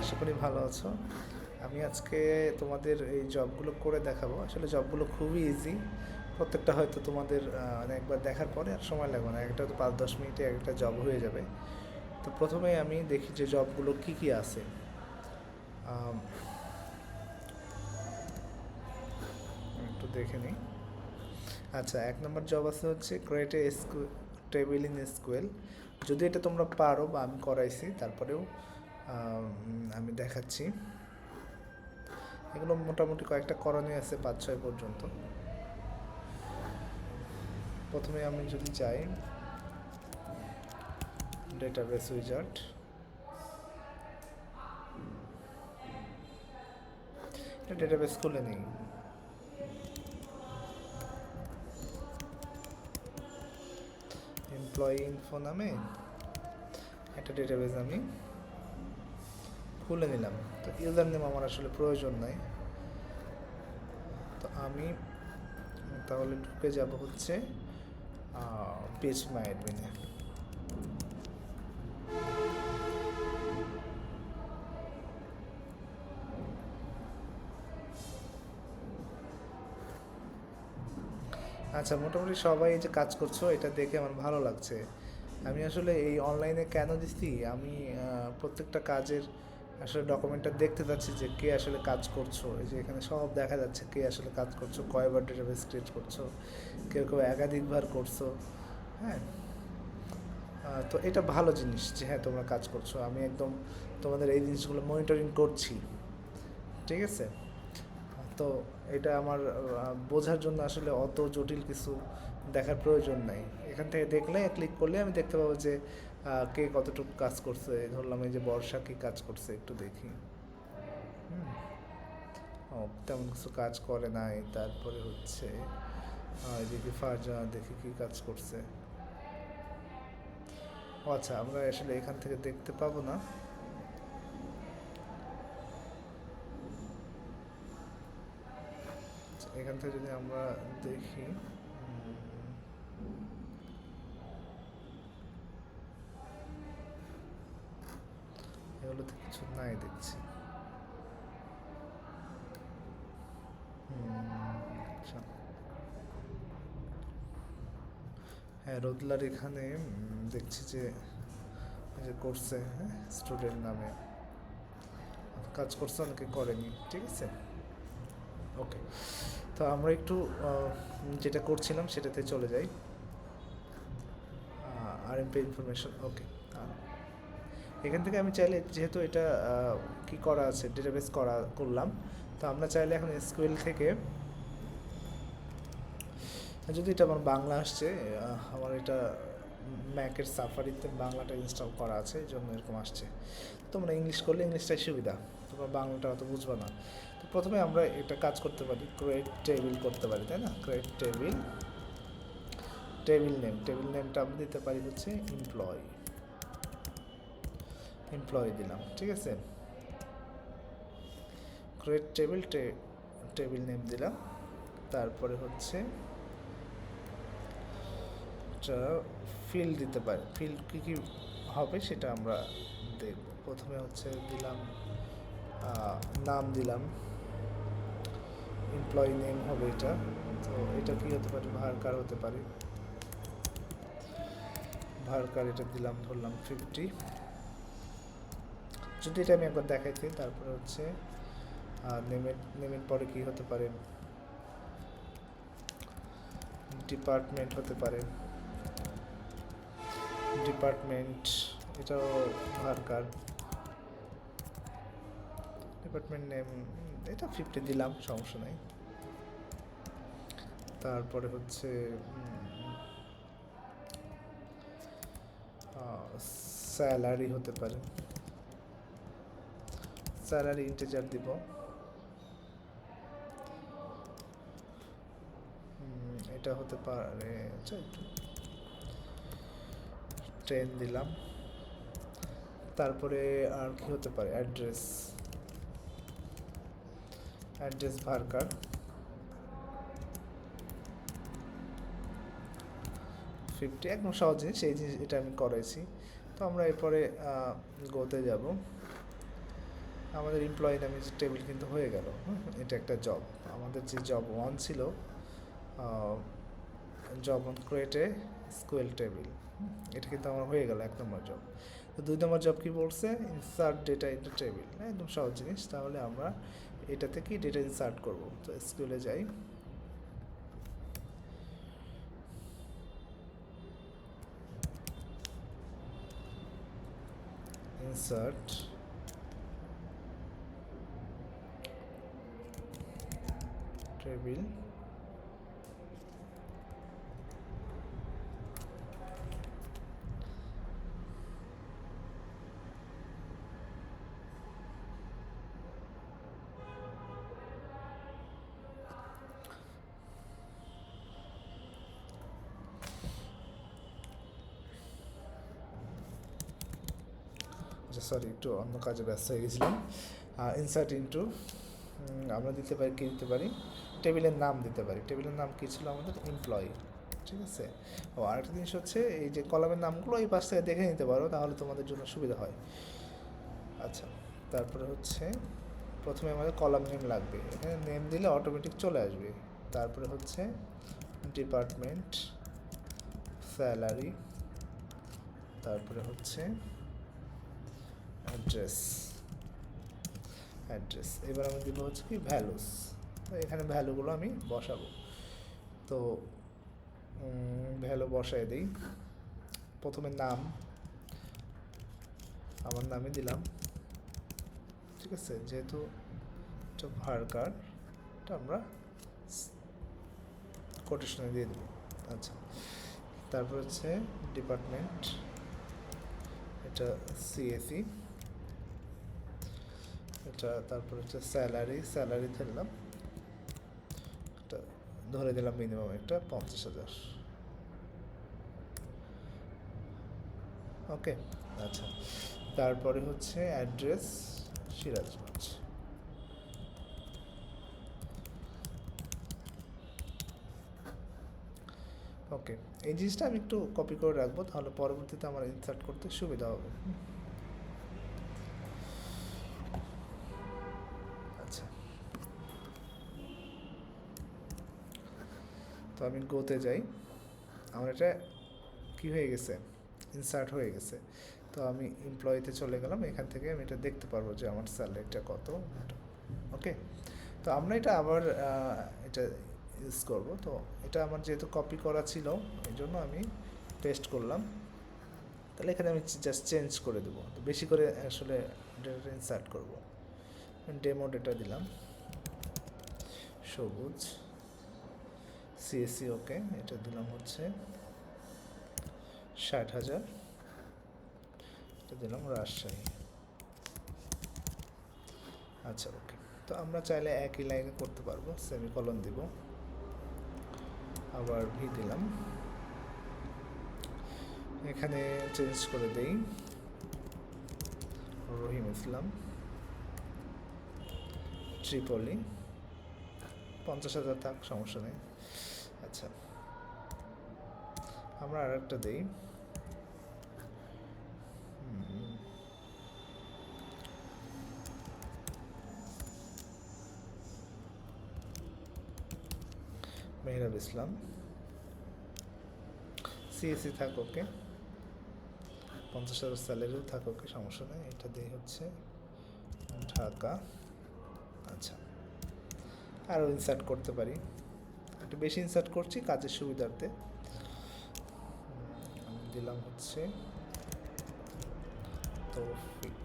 আশা করি ভালো আছো। আমি আজকে তোমাদের এই জবগুলো করে দেখাবো। আসলে জবগুলো খুবই ইজি। প্রত্যেকটা হয়তো তোমাদের মানে একবার দেখার পরে আর সময় লাগবে না, একটা তো 5-10 মিনিটে একটা জব হয়ে যাবে। তো প্রথমে আমি দেখি যে জবগুলো কি কি আছে। আম, একটু দেখে নিই। আচ্ছা, 1 নম্বর জব আছে হচ্ছে create a table in SQL. যদি এটা তোমরা পারো বা আমি করাইছি, তারপরেও আমি দেখাচ্ছি। এগুলো মোটামুটি কয়েকটা করণীয় আছে, 5-6 পর্যন্ত। প্রথমে আমি যদি চাই ডেটাবেস উইজার্ড, এটা ডেটাবেস খুলে নিই। এমপ্লয়ি ইনফো নামে একটা ডেটাবেস আমি খুলে নিলাম। তো ইউজার নেম আমার আসলে প্রয়োজন নাই। তো আমি তাহলে ঢুকে যাব হচ্ছে পেজ মাই অ্যাডমিনে। আচ্ছা, মোটামুটি সবাই এই যে কাজ করছো এটা দেখে আমার ভালো লাগছে। আমি আসলে এই অনলাইনে কেন দিচ্ছি, আমি প্রত্যেকটা কাজের আসলে ডকুমেন্টটা দেখতে পাচ্ছি যে কে আসলে কাজ করছো। এই যে এখানে সব দেখা যাচ্ছে কে আসলে কাজ করছো, কয়বার ডেটাবেস ক্রিয়েট করছো, কেউ কেউ একাধিকবার করছো। হ্যাঁ, তো এটা ভালো জিনিস যে হ্যাঁ তোমরা কাজ করছো। আমি একদম তোমাদের এই জিনিসগুলো মনিটরিং করছি, ঠিক আছে। তো এটা আমার বোঝার জন্য আসলে অত জটিল কিছু দেখার প্রয়োজন নাই। এখান থেকে দেখলে ক্লিক করলে আমি দেখতে পাবো যে কে কতটুকু কাজ করছে। ধরলাম এই যে বর্ষা কি কাজ করছে, একটু দেখি। হুম, ও তেমন কিছু কাজ করে নাই। তারপরে হচ্ছে এদিকে ফারজানা দেখি কি কাজ করছে। ও আচ্ছা, আমরা আসলে এখান থেকে দেখতে পাবো না। আচ্ছা, এখান থেকে যদি আমরা দেখি, এগুলোতে কিছু নাই দেখছি। আচ্ছা, হ্যাঁ রোদলার এখানে দেখছি যে যে করছে, হ্যাঁ স্টুডেন্ট নামে কাজ করছে, অনেকে করেনি, ঠিক আছে। ওকে, তো আমরা একটু যেটা করছিলাম সেটাতে চলে যাই। আর এমপি ইনফরমেশন, ওকে। এখান থেকে আমি চাইলে, যেহেতু এটা কি করা আছে, ডেটাবেস করলাম, তো আমরা চাইলে এখন এসকিউএল থেকে, যদি এটা আমার বাংলা আসছে, আমার এটা ম্যাকের সাফারিতে বাংলাটা ইনস্টল করা আছে, এই জন্য এরকম আসছে। তোমরা ইংলিশ করলে ইংলিশটাই সুবিধা, তোমরা বাংলাটা অত বুঝবে না। তো প্রথমে আমরা একটা কাজ করতে পারি, ক্রিয়েট টেবিল করতে পারি, তাই না। ক্রিয়েট টেবিল, টেবিল নেমটা আমি দিতে পারি হচ্ছে এমপ্লয়ি দিলাম, ঠিক আছে। ক্রিয়েট টেবিল, টেবিল নেম দিলাম। তারপরে হচ্ছে একটা ফিল্ড দিতে পারি। ফিল্ড কী কী হবে সেটা আমরা দেখব। প্রথমে হচ্ছে দিলাম নাম দিলাম, এমপ্লয়ি নেম হবে এটা। তো এটা কি হতে পারে, ভার্কার হতে পারে। ভার্কার এটা দিলাম, ধরলাম 50। যদি এটা আমি একবার দেখাইছি। তারপরে হচ্ছে নেমের পরে কি হতে পারে, ডিপার্টমেন্ট হতে পারে। ডিপার্টমেন্ট, এটাও ভার্কার। ডিপার্টমেন্ট নেম এটা 50 দিলাম, সমস্যা নাই। তারপরে হচ্ছে স্যালারি হতে পারে, স্যালারি ইন্টিজার দিব। এটা হতে পারে, আচ্ছা একটু 10 দিলাম। তারপরে আর কি হতে পারে, অ্যাড্রেস ভার্কার 50, একদম সহজ জিনিস। এই জিনিস এটা আমি করেছি। তো আমরা এরপরে গোতে যাব। আমাদের এমপ্লয়ি নামে যে টেবিল কিন্তু হয়ে গেল। এটা একটা জব। আমাদের যে জব 1 ছিল, job on create a SQL table, এটা কিন্তু আমার হয়ে গেল 1 নম্বর জব। তো 2 নম্বর জব কি বলছে? Insert data into table. একদম সহজ জিনিস। তাহলে আমরা এটা থেকেই ডেটা ইনসার্ট করব। তো এসকিউএলে যাই, ইনসার্ট টেবিল, সরি একটু অন্য কাজে ব্যস্ত হয়ে গেছিলাম। ইনসার্ট ইনটু, আমরা দিতে পারি, কী দিতে পারি, টেবিলের নাম দিতে পারি। টেবিলের নাম কী ছিল আমাদের? এমপ্লয়ি। ঠিক আছে। ও আরেকটা জিনিস হচ্ছে, এই যে কলামের নামগুলো এই পাশ থেকে দেখে নিতে পারো, তাহলে তোমাদের জন্য সুবিধা হয়। আচ্ছা, তারপরে হচ্ছে প্রথমে আমাদের কলাম নেম লাগবে। এখানে নেম দিলে অটোমেটিক চলে আসবে। তারপরে হচ্ছে ডিপার্টমেন্ট, স্যালারি, তারপরে হচ্ছে অ্যাড্রেস। এবার আমি দিব হচ্ছে কি ভ্যালুস। তো এখানে ভ্যালুগুলো আমি বসাবো। তো ভ্যালু বসাই দিই। প্রথমে নাম, আমার নামে দিলাম। ঠিক আছে, যেহেতু এটা ভার্কার, এটা আমরা কোটেশনে দিয়ে দেবো। আচ্ছা, তারপর হচ্ছে ডিপার্টমেন্ট, এটা সিএসি, এটা তারপর হচ্ছে স্যালারি ধরলাম, এটা ধরে দিলাম মিনিমাম একটা 50,000। ওকে। আচ্ছা, তারপরে হচ্ছে অ্যাড্রেস সিরাজগঞ্জ। ওকে, এই জিনিসটা আমি একটু কপি করে রাখবো, তাহলে পরবর্তীতে আমার ইনসার্ট করতে সুবিধা হবে। আচ্ছা, তো আমি গোতে যাই। আমার এটা কী হয়ে গেছে? ইনসার্ট হয়ে গেছে। তো আমি এমপ্লয়িতে চলে গেলাম। এখান থেকে আমি এটা দেখতে পারবো যে আমার স্যালারিটা কত। ওকে, তো আমরা এটা আবার এটা ইউজ করব। তো এটা আমার যেহেতু কপি করা ছিল, এই জন্য আমি পেস্ট করলাম। তাহলে এখানে আমি জাস্ট চেঞ্জ করে দেবো। তো বেশি করে আসলে ডেটা ইনসার্ট করব। ডেমো ডেটা দিলাম, সবুজ, সিএসসি। ওকে, এটা দিলাম হচ্ছে 60,000, এটা দিলাম রাজশাহী। আচ্ছা, ওকে। তো আমরা চাইলে একই লাইনে করতে পারবো, সেমিকলন দিব, আবার ভি দিলাম, এখানে চেঞ্জ করে দেই রহিম ইসলাম, ট্রিপলি। 50,000 থাক, সমস্যা নেই। আচ্ছা, আমরা আর একটা দিই, মেহরাব ইসলাম, সিএসসি থাক। ওকে, 50,000 স্যালারিও থাক। ওকে, সমস্যা নেই। এটা দিয়ে হচ্ছে ঢাকা। আচ্ছা, আরও ইনসার্ট করতে পারি, একটু বেশি ইনসার্ট করছি কাজের সুবিধার্থে। আমি দিলাম হচ্ছে তৌফিক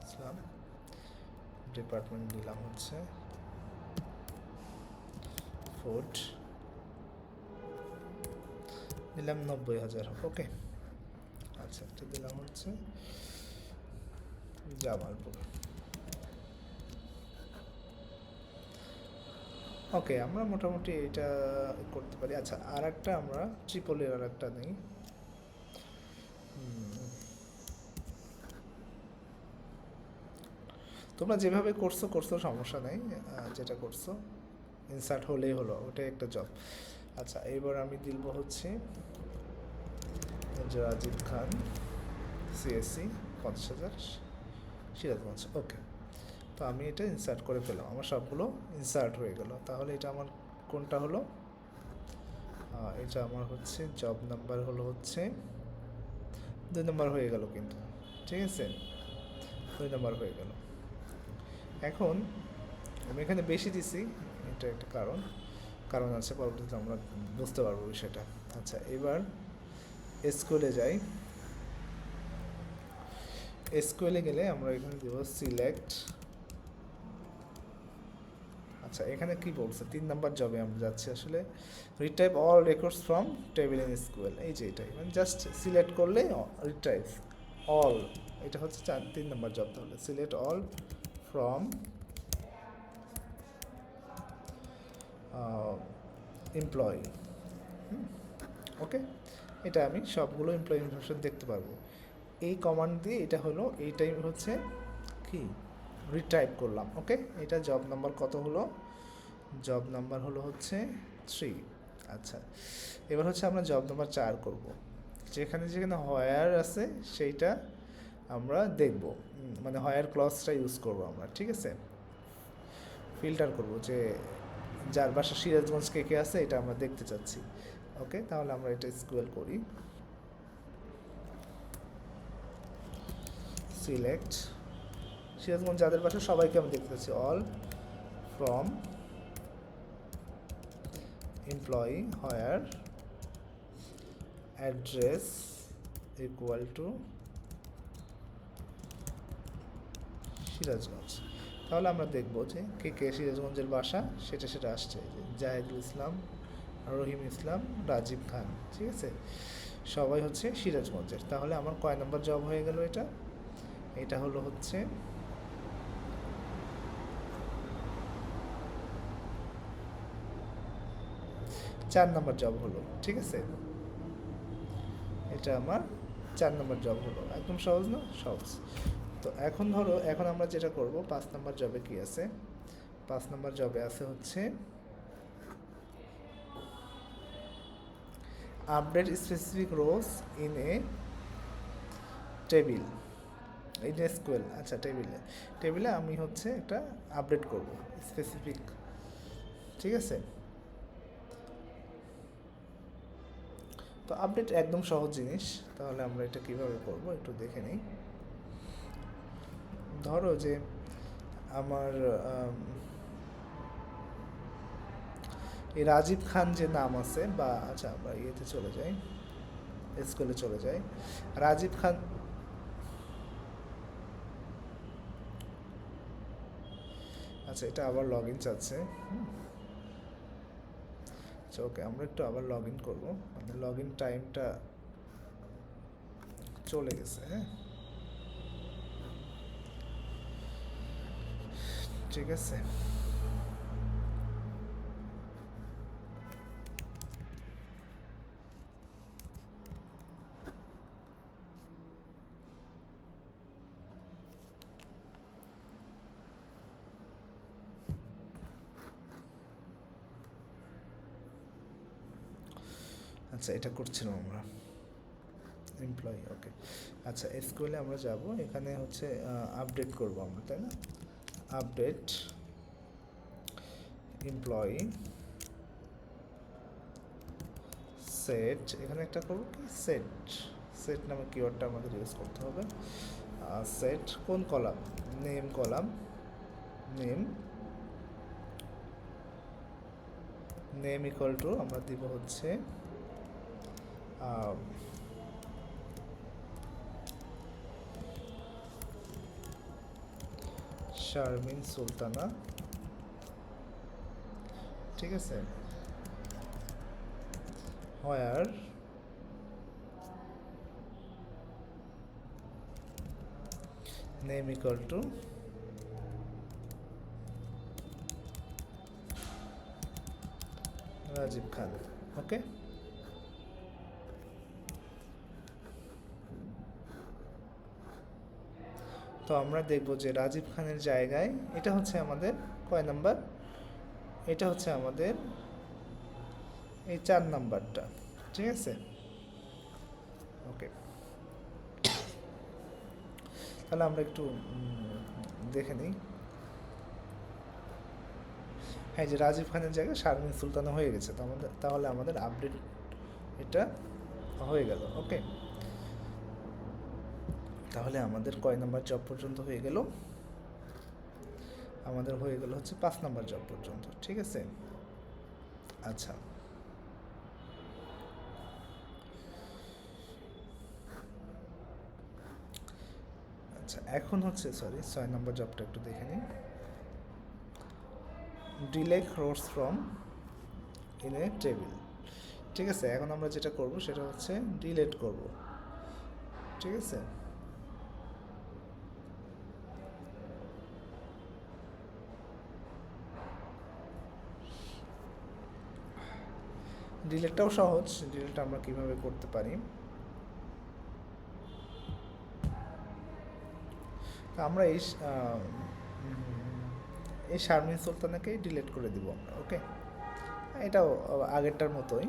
ইসলাম, ডিপার্টমেন্ট দিলাম হচ্ছে ফুড, দিলাম 90,000। ওকে। আচ্ছা, এটা দিলাম হচ্ছে জামালপুর। ওকে, আমরা মোটামুটি এটা করতে পারি। আচ্ছা, আর একটা আমরা ট্রিপলের আর একটা নেই। তোমরা যেভাবে করছো সমস্যা নেই, যেটা করছো ইনসার্ট হলেই হলো, ওটাই একটা জব। আচ্ছা, এবার আমি দিব হচ্ছে রাজীব খান, সিএসসি, 50,000। সিরাজগঞ্জ। ওকে, তো আমি এটা ইনসার্ট করে ফেলাম, আমার সবগুলো ইনসার্ট হয়ে গেল। তাহলে এটা আমার কোনটা হলো? এটা আমার হচ্ছে জব নাম্বার হলো হচ্ছে 2 নম্বর হয়ে গেল কিন্তু, ঠিক আছে, 2 নম্বর হয়ে গেল। এখন আমি এখানে বেশি দিছি, এটা একটা কারণ আছে, পরবর্তীতে আমরা বুঝতে পারবো বিষয়টা। আচ্ছা, এবার এসকিউএলে যাই। এসকিউএলে গেলে আমরা এখানে দেব সিলেক্ট। আচ্ছা, এখানে কি বলছে? 3 নম্বর জবে আমরা যাচ্ছি আসলে। Retype all records from table in SQL, এই যে এটাই, মানে জাস্ট সিলেক্ট করলে রিটাইপ অল, এটা হচ্ছে 3 নম্বর জব। তাহলে সিলেক্ট অল ফ্রম এমপ্লয়ি। ওকে, এটা আমি সবগুলো এমপ্লয়ি ইনফরমেশন দেখতে পারবো এই কমান্ড দিয়ে। এটা হলো, এইটাই হচ্ছে কি, রিটাইপ করলাম। ওকে, এটা জব নাম্বার কত হলো? জব নাম্বার হলো হচ্ছে 3। আচ্ছা, এবার হচ্ছে আমরা জব নাম্বার 4 করব। যেখানে যেখানে হয়ার আছে সেইটা আমরা দেখব, মানে হয়ার ক্লজটা ইউজ করব আমরা, ঠিক আছে। ফিল্টার করব যে যার বাসা সিরাজগঞ্জ কে কে আছে এটা আমরা দেখতে চাচ্ছি। ওকে, তাহলে আমরা এটা স্কুয়েল করি, সিলেক্ট সিরাজগঞ্জ যাদের বাসা সবাইকে আমি দেখতে চাচ্ছি, অল ফ্রম এমপ্লয়ি হয়ার অ্যাড্রেস ইকুয়াল টু সিরাজগঞ্জ। তাহলে আমরা দেখব যে কে কে সিরাজগঞ্জের বাসা, সেটা আসছে, যে জাহিদুল ইসলাম, রহিম ইসলাম, রাজীব খান, ঠিক আছে, সবাই হচ্ছে সিরাজগঞ্জের। তাহলে আমার কয় নম্বর জব হয়ে গেল? এটা এটা হলো হচ্ছে 4 নম্বর জব হলো, ঠিক আছে, এটা আমার 4 নম্বর জব হলো। একদম সহজ না? সহজ। তো এখন ধরো, এখন আমরা যেটা করব, 5 নম্বর জবে কি আছে? 5 নম্বর জবে আছে হচ্ছে update specific rose in a table in SQL. আচ্ছা, টেবিলে আমি হচ্ছে একটা আপডেট করব স্পেসিফিক, ঠিক আছে। তো আপডেট একদম সহজ জিনিস। তাহলে আমরা এটা কিভাবে করব একটু দেখে নিই। ধরো যে আমার এই রাজীব খান যে নাম আছে, বা আচ্ছা আমরা ইয়েতে চলে যাই, স্কুলে চলে যাই, রাজীব খান। আচ্ছা, এটা আবার লগ ইন চাচ্ছে। আচ্ছা, ওকে, আমরা একটু আবার লগ ইন করবো, মানে লগ ইন টাইমটা চলে গেছে। হ্যাঁ, ঠিক আছে। আচ্ছা, এটা করছিলাম আমরা, এমপ্লয়ি। ওকে, আচ্ছা, এসকিউএলে আমরা যাব, এখানে হচ্ছে আপডেট করব আমরা, তাই না? আপডেট এমপ্লয়ি সেট, এখানে একটা করব কি, সেট নামে কিওয়ার্ডটা আমাদের ইউজ করতে হবে। সেট কোন column? Name column, name equal to আমরা দিব হচ্ছে শারমিন সুলতানা, ঠিক আছে। হয়ার নেম ইকুয়াল টু রাজীব খান। ওকে, তো আমরা দেখব যে রাজীব খানের জায়গায় এটা হচ্ছে আমাদের কয় নাম্বার? এটা হচ্ছে আমাদের এই 4 নাম্বারটা, ঠিক আছে। ওকে, তাহলে আমরা একটু দেখে নিই। হ্যাঁ, যে রাজীব খানের জায়গায় শারমিন সুলতানা হয়ে গেছে, তো তাহলে আমাদের আপডেট এটা হয়ে গেল। ওকে, তাহলে আমাদের কয় নাম্বার জব পর্যন্ত হয়ে গেল? আমাদের হয়ে গেল হচ্ছে 5 নাম্বার জব পর্যন্ত। ঠিক আছে, আচ্ছা আচ্ছা, এখন হচ্ছে 6 নাম্বার জবটা একটু দেখে নিই। Delete rows from in a table. ঠিক আছে, এখন আমরা যেটা করব সেটা হচ্ছে ডিলেট করব। ঠিক আছে, ডিলেটটাও সহজ। ডিলেট আমরা কিভাবে করতে পারি, আমরা এই শারমিন সুলতানাকেই ডিলিট করে দিব আমরা। ওকে, এটাও আগেরটার মতোই।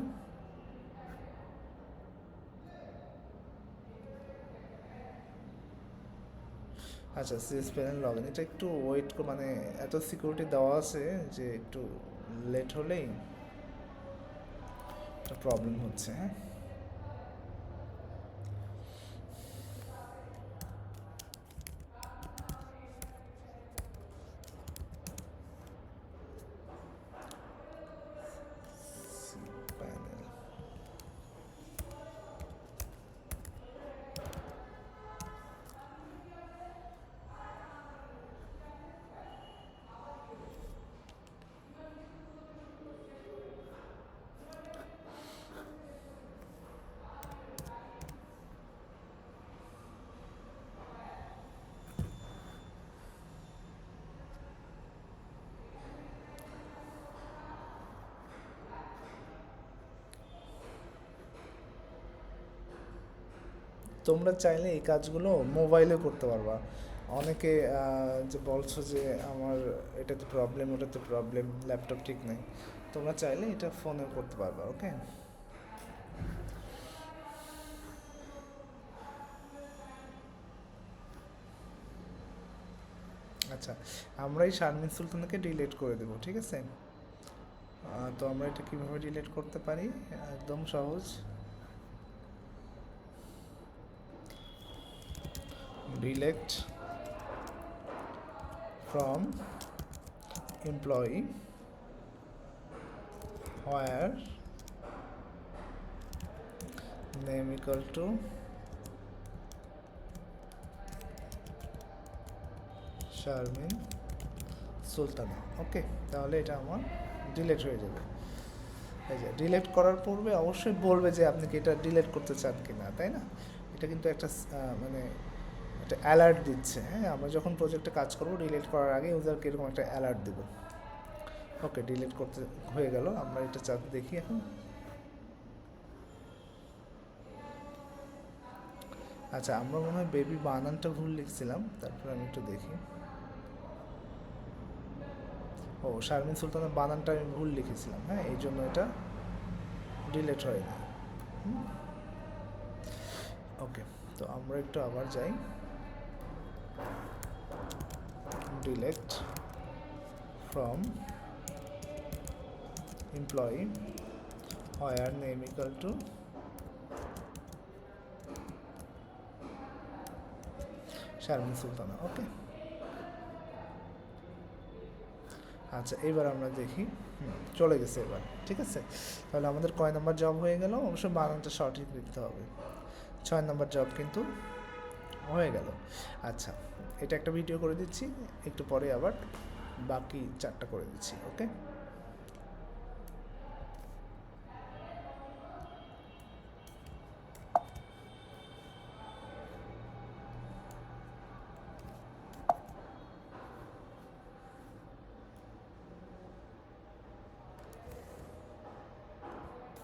আচ্ছা, সিএস প্যানেল লগ ইন, এটা একটু ওয়েট, মানে এত সিকিউরিটি দেওয়া আছে যে একটু লেট হলেই প্রবলেম হচ্ছে। হ্যাঁ, প্যানেল, তোমরা চাইলে এই কাজগুলো মোবাইলে করতে পারবা। অনেকে যে বলছো যে আমার এটাতে প্রবলেম, ওটাতে প্রবলেম, ল্যাপটপ ঠিক নেই, তোমরা চাইলে এটা ফোনে করতে পারবা। ওকে, আচ্ছা, আমরা এই শারমিন সুলতানাকে ডিলিট করে দেবো। ঠিক আছে, তো আমরা এটা কীভাবে ডিলিট করতে পারি? একদম সহজ। Delete from employee where name equal to Sharmin Sultana. Okay, তাহলে এটা আমার ডিলিট হয়ে যাবে। এই যে ডিলিট করার পূর্বে অবশ্যই বলবে যে আপনি কি এটা ডিলিট করতে চান কি না, তাই না? এটা কিন্তু একটা মানে একটা অ্যালার্ট দিচ্ছে। হ্যাঁ, আমরা যখন প্রজেক্টে কাজ করবো ডিলিট করার আগে ইউজারকে এরকম একটা অ্যালার্ট দেব। ওকে, ডিলিট করতে হয়ে গেল। আমরা এটা দেখি এখন। আচ্ছা, আমরা মনে হয় বেবি বানানটা ভুল লিখছিলাম, তারপর আমি একটু দেখি। ও, শারমিন সুলতানের বানানটা আমি ভুল লিখেছিলাম। হ্যাঁ, এই জন্য এটা ডিলিট হয়নি। ওকে, তো আমরা একটু আবার যাই। Delete from employee where name equal to Sharmin Sultana. Okay, আচ্ছা, এবার আমরা দেখি। চলে গেছে এবার। ঠিক আছে, তাহলে আমাদের কয় নাম্বার জব হয়ে গেল? অবশ্যই বানানটা সঠিক লিখতে হবে। 6 নাম্বার জব কিন্তু হয়ে গেল। আচ্ছা, এটা একটা ভিডিও করে দিচ্ছি, একটু পরে আবার বাকি 4টা করে দিচ্ছি। ওকে।